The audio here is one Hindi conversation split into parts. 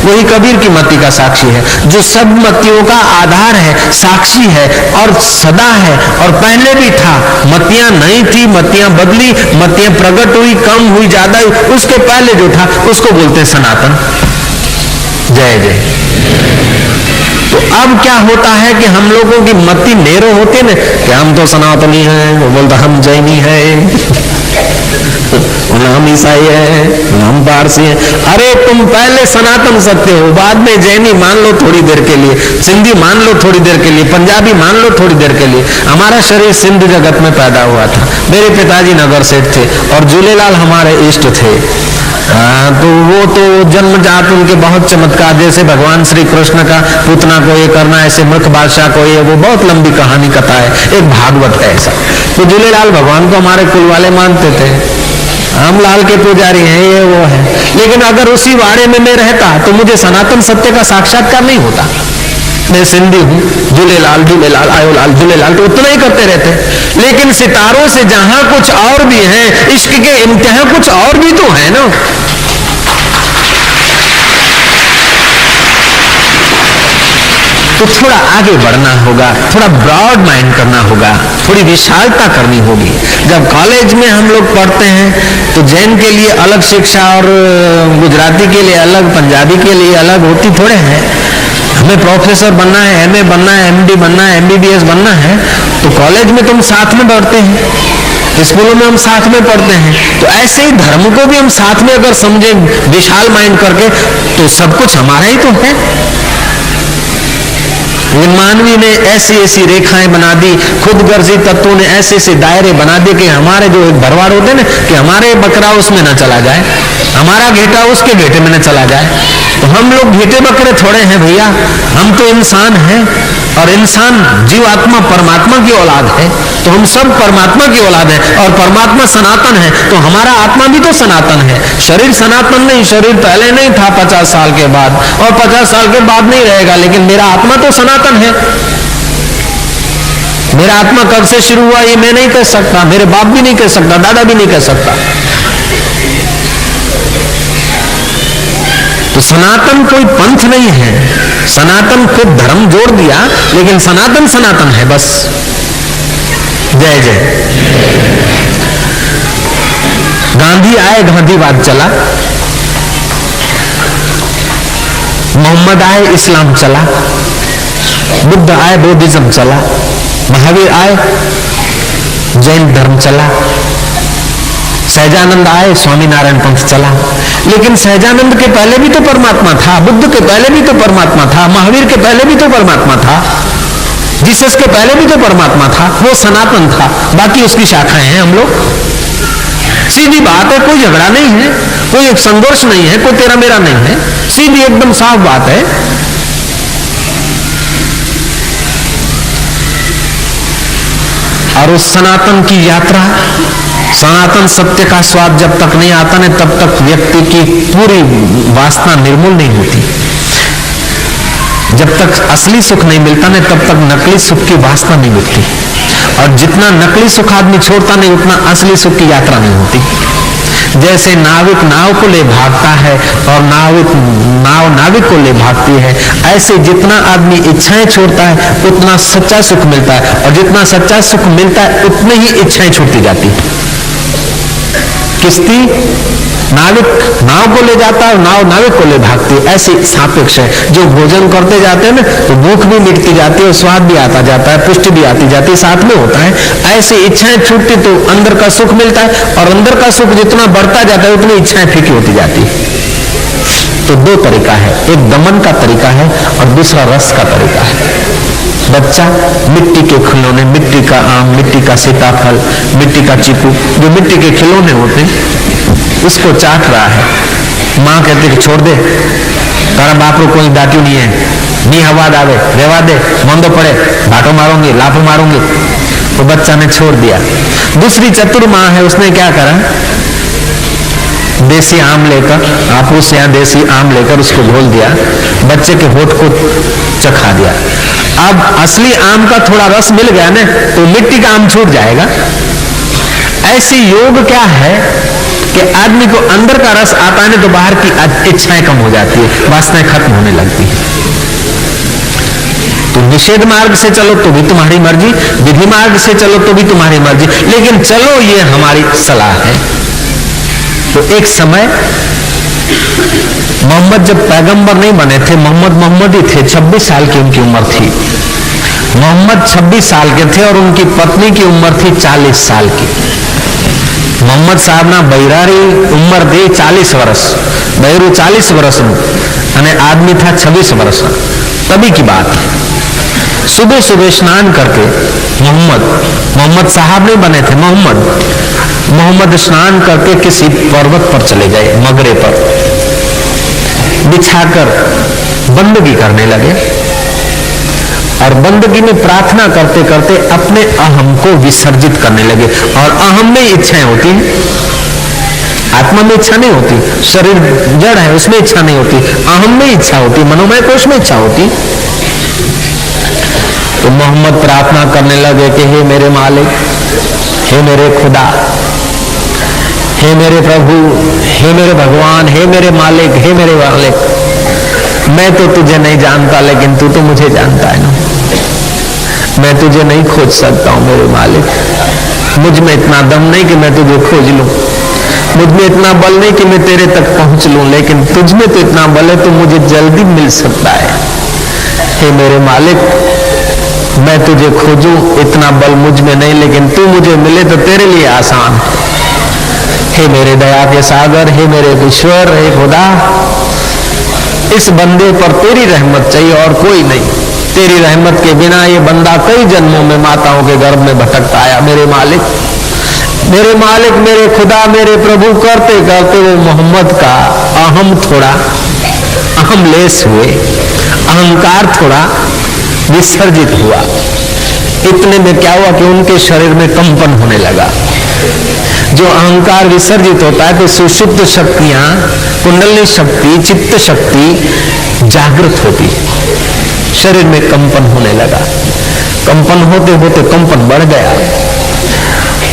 वही कबीर की मति का साक्षी है, जो सब मतियों का आधार है, साक्षी है और सदा है और पहले भी था। मतियां नहीं थी, मतियां बदली, मतियां प्रकट हुई, कम हुई, ज्यादा हुई, उसके पहले जो था उसको बोलते हैं सनातन। जय जय। तो अब क्या होता है कि हम लोगों की मति नेरो होती है ना कि हम तो सनातनी हैं, वो बोलता हम जैनी है, हम ईसाई है, हम पारसी है। अरे तुम पहले सनातन सत्य हो, बाद में जैनी मान लो थोड़ी देर के लिए, सिंधी मान लो थोड़ी देर के लिए, पंजाबी मान लो थोड़ी देर के लिए। हमारा शरीर सिंध जगत में पैदा हुआ था, मेरे पिताजी नगर सेठ थे और झूलेलाल हमारे इष्ट थे। तो वो तो जन्मजात उनके बहुत चमत्कार, जैसे भगवान श्री कृष्ण का पूतना को ये करना, ऐसे मूर्ख बादशाह को ये, वो बहुत लंबी कहानी कथा है, एक भागवत है ऐसा। तो झूलेलाल भगवान को हमारे कुल वाले मानते थे, हम लाल के पुजारी हैं, ये वो है। लेकिन अगर उसी वाड़े में मैं रहता तो मुझे सनातन सत्य का साक्षात्कार नहीं होता। मैं सिंधी हूं, झूलेलाल झूलेलाल आयो लाल झूलेलाल, तो उतना ही करते रहते। लेकिन सितारों से जहां कुछ और भी है, इश्क के इम्तिहान कुछ और भी तो है ना। तो थोड़ा आगे बढ़ना होगा, थोड़ा ब्रॉड माइंड करना होगा, थोड़ी विशालता करनी होगी। जब कॉलेज में हम लोग पढ़ते हैं तो जैन के लिए अलग शिक्षा और गुजराती के लिए अलग, पंजाबी के लिए अलग होती थोड़े हैं। हमें प्रोफेसर बनना है, एमए बनना है, एमडी बनना है, एमबीबीएस बनना है, तो कॉलेज में तुम साथ में पढ़ते हैं, स्कूलों में हम साथ में पढ़ते हैं। तो ऐसे ही धर्म को भी हम साथ में अगर समझे विशाल माइंड करके, तो सब कुछ हमारा ही तो है। मानवी ने ऐसी ऐसी रेखाएं बना दी, खुद गर्जी तत्वों ने ऐसे ऐसे दायरे बना दिए कि हमारे जो एक भरवाड़ होते हैं ना, कि हमारे बकरा उसमें न चला जाए, हमारा घेटा उसके घेटे में न चला जाए। तो हम लोग घेटे बकरे थोड़े हैं भैया, हम तो इंसान हैं और इंसान जीवात्मा परमात्मा की औलाद है। तो हम सब परमात्मा की औलाद है और परमात्मा सनातन है, तो हमारा आत्मा भी तो सनातन है। शरीर सनातन नहीं, शरीर पहले नहीं था 50 साल के बाद और 50 साल के बाद नहीं रहेगा, लेकिन मेरा आत्मा तो सनातन है। मेरा आत्मा कब से शुरू हुआ ये मैं नहीं कह सकता, मेरे बाप भी नहीं कह सकता, दादा भी नहीं कह सकता। तो सनातन कोई पंथ नहीं है, सनातन खुद धर्म जोड़ दिया, लेकिन सनातन सनातन है बस। जय जय। गांधी आए, गांधीवाद चला, मोहम्मद आए, इस्लाम चला, बुद्ध आए, बौद्धिज्म चला, महावीर आए, जैन धर्म चला, सहजानंद आए, स्वामीनारायण पंथ चला। लेकिन सहजानंद के पहले भी तो परमात्मा था, बुद्ध के पहले भी तो परमात्मा था, महावीर के पहले भी तो परमात्मा था, जीसस के पहले भी तो परमात्मा था, वो सनातन था। बाकी उसकी शाखाएं हैं हम लोग। सीधी बात है, कोई झगड़ा नहीं है, कोई एक संघर्ष नहीं है, कोई तेरा मेरा नहीं है, सीधी एकदम साफ बात है। और उस सनातन की यात्रा, सनातन सत्य का स्वाद जब तक नहीं आता ना, तब तक व्यक्ति की पूरी वासना निर्मूल नहीं होती। जब तक असली सुख नहीं मिलता ना, तब तक नकली सुख की वासना नहीं मिलती। और जितना नकली सुख आदमी छोड़ता नहीं, उतना असली सुख की यात्रा नहीं होती। जैसे नाविक नाव को ले भागता है और नाविक को ले भागती है, ऐसे जितना आदमी इच्छाएं छोड़ता है उतना सच्चा सुख मिलता है, और जितना सच्चा सुख मिलता है उतनी ही इच्छाएं छूटती जाती है। किश्ती नाविक नाव को ले जाता है और नाव नाविक को ले भागती है, ऐसी सापेक्ष है। जो भोजन करते जाते हैं ना, तो भूख भी मिटती जाती है, स्वाद भी आता जाता है, पुष्टि भी आती जाती है, साथ में होता है। ऐसी इच्छाएं छूटती तो अंदर का सुख मिलता है, और अंदर का सुख जितना बढ़ता जाता है उतनी इच्छाएं फीकी होती जाती है। तो दो तरीका है, एक दमन का तरीका है और दूसरा रस का तरीका है। बच्चा मिट्टी के खिलौने, मिट्टी का आम, मिट्टी का सीताफल, मिट्टी का चीकू, जो मिट्टी के खिलौने होते हैं, उसको चाट रहा है। माँ कहती है कि छोड़ दे, तारा बाप रो कोई डांट्यू नहीं है, नी हवाद आवे, रेवा दे, मंदो पड़े, भाटो मारूंगी, लाफो मारूंगी। तो बच्चा ने छोड़ दिया। दूसरी चतुर माँ है, उसने क्या करा, देसी आम लेकर, आपूस या देसी आम लेकर उसको घोल दिया, बच्चे के होठ को चखा दिया। अब असली आम का थोड़ा रस मिल गया ना, तो मिट्टी का आम छूट जाएगा। ऐसी योग क्या है कि आदमी को अंदर का रस आता है ना तो बाहर की इच्छाएं कम हो जाती है, वासनाएं खत्म होने लगती है। तो निषेध मार्ग से चलो तो भी तुम्हारी मर्जी, विधि मार्ग से चलो तो भी तुम्हारी मर्जी, लेकिन चलो ये हमारी सलाह है। तो एक समय मोहम्मद जब पैगंबर नहीं बने थे, मोहम्मद ही थे, 26 साल की उनकी उम्र थी। मोहम्मद 26 साल के थे और उनकी पत्नी की उम्र थी 40 साल की। मोहम्मद साहब ना बैरारी उम्र थी 40 वर्ष, बैरू 40 वर्ष અને आदमी था 26 वर्ष। तभी की बात है। सुबह सुबह स्नान करके मोहम्मद साहब नहीं बने थे, मोहम्मद स्नान करके किसी पर्वत पर चले गए, मगरे पर बिछाकर बंदगी करने लगे और बंदगी में प्रार्थना करते करते अपने अहम को विसर्जित करने लगे। और अहम में इच्छाएं होती हैं, आत्मा में इच्छा नहीं होती, शरीर जड़ है उसमें इच्छा नहीं होती, अहम में इच्छा होती, मनोमय कोश में इच्छा होती। तो मोहम्मद प्रार्थना करने लगे कि हे मेरे मालिक, हे मेरे खुदा, हे मेरे प्रभु, हे मेरे भगवान, हे मेरे मालिक, हे मेरे मालिक, मैं तो तुझे नहीं जानता लेकिन तू तो मुझे जानता है ना। मैं तुझे नहीं खोज सकता हूं मेरे मालिक, मुझ में इतना दम नहीं कि मैं तुझे खोज लूं, मुझ में इतना बल नहीं कि मैं तेरे तक पहुंच लूं, लेकिन तुझ में तो इतना बल है तो मुझे जल्दी मिल सकता है। हे मेरे मालिक, मैं तुझे खोजूं, इतना बल मुझ में नहीं, लेकिन तू मुझे मिले तो तेरे लिए आसान है। हे मेरे दया के सागर, हे मेरे ईश्वर, हे खुदा, इस बंदे पर तेरी रहमत चाहिए और कोई नहीं। तेरी रहमत के बिना ये बंदा कई जन्मों में माताओं के गर्भ में भटकता आया। मेरे मालिक, मेरे मालिक, मेरे खुदा, मेरे प्रभु, करते करते वो मोहम्मद का अहम थोड़ा अहमलेस हुए, अहंकार थोड़ा विसर्जित हुआ। इतने में क्या हुआ कि उनके शरीर में कंपन होने लगा। जो अहंकार विसर्जित होता है तो सुषुप्त शक्तियां, कुंडली शक्ति, चित्त शक्ति जागृत होती, शरीर में कंपन होने लगा। कंपन होते होते कंपन बढ़ गया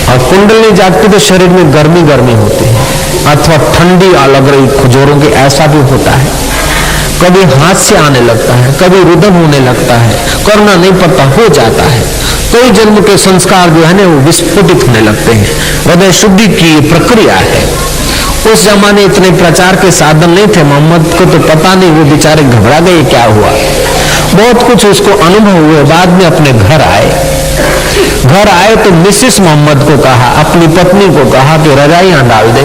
और कुंडली जागती तो शरीर में गर्मी गर्मी होती है अथवा ठंडी लग रही खुजोरों की, ऐसा भी होता है। कभी हाथ से आने लगता है, कभी रुदन होने लगता है, करना नहीं पड़ता हो जाता है। कई जन्म के संस्कार जो है ना वो विस्फोटित होने लगते हैं। हृदय शुद्धि की प्रक्रिया है। उस जमाने इतने प्रचार के साधन नहीं थे, मोहम्मद को तो पता नहीं, वो बेचारे घबरा गए क्या हुआ। बहुत कुछ उसको अनुभव हुए, बाद में अपने घर आए तो मिसेस मोहम्मद को कहा, अपनी पत्नी को कहा कि रजाइयां डाल दे।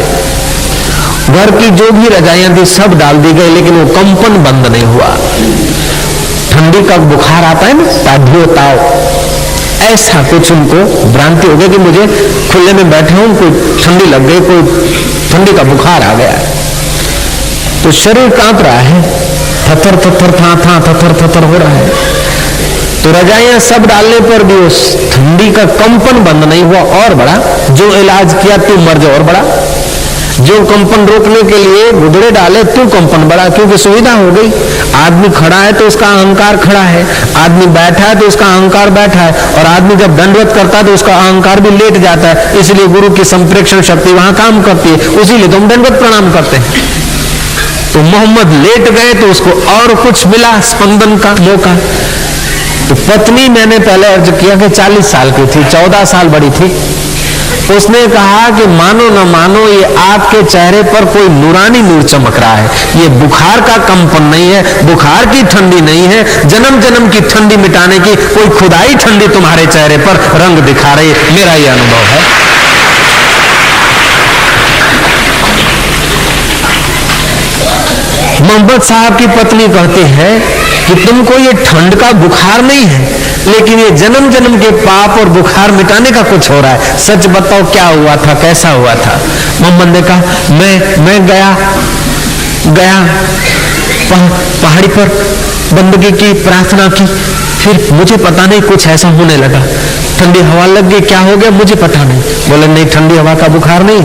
घर की जो भी रजाइयां थी सब डाल दी गई, लेकिन वो कंपन बंद नहीं हुआ। ठंडी का बुखार आता है ना, ताधियो ताव, ऐसा कुछ उनको भ्रांति हो गई कि मुझे खुले में बैठे हूं, कोई ठंडी लग गई, कोई ठंडी का बुखार आ गया, तो शरीर कांप रहा है, थथर थथर था थथर थथर हो रहा है। तो रजाइयां सब डालने पर भी उस ठंडी का कंपन बंद नहीं हुआ, और बड़ा जो इलाज किया तू मर जा, और बड़ा जो कंपन रोकने के लिए गुदड़े डाले तू कंपन बढ़ा, क्योंकि सुविधा हो गई। आदमी खड़ा है तो उसका अहंकार खड़ा है, आदमी बैठा है तो उसका अहंकार बैठा है, और आदमी जब दंडवत करता है तो उसका अहंकार भी लेट जाता है। इसलिए गुरु की संप्रेक्षण शक्ति वहां काम करती है, इसीलिए तुम दंडवत प्रणाम करते हैं। तो मोहम्मद लेट गए तो उसको और कुछ मिला, स्पंदन का मौका। तो पत्नी, मैंने पहले अर्ज किया कि 40 साल की थी, 14 साल बड़ी थी। उसने कहा कि मानो न मानो ये आपके चेहरे पर कोई नूरानी नूर चमक रहा है, ये बुखार का कंपन नहीं है, बुखार की ठंडी नहीं है, जन्म जन्म की ठंडी मिटाने की कोई खुदाई ठंडी तुम्हारे चेहरे पर रंग दिखा रही है। मेरा ये अनुभव है। मोहम्मद साहब की पत्नी कहती है कि तुमको ये ठंड का बुखार नहीं है, लेकिन ये जन्म जन्म के पाप और बुखार मिटाने का कुछ हो रहा है। सच बताओ क्या हुआ था, कैसा हुआ था? मोहम्मद ने कहा, मैं गया पहाड़ी पर बंदगी की, प्रार्थना की, फिर मुझे पता नहीं कुछ ऐसा होने लगा, ठंडी हवा लग गई, क्या हो गया मुझे पता नहीं। बोले नहीं, ठंडी हवा का बुखार नहीं,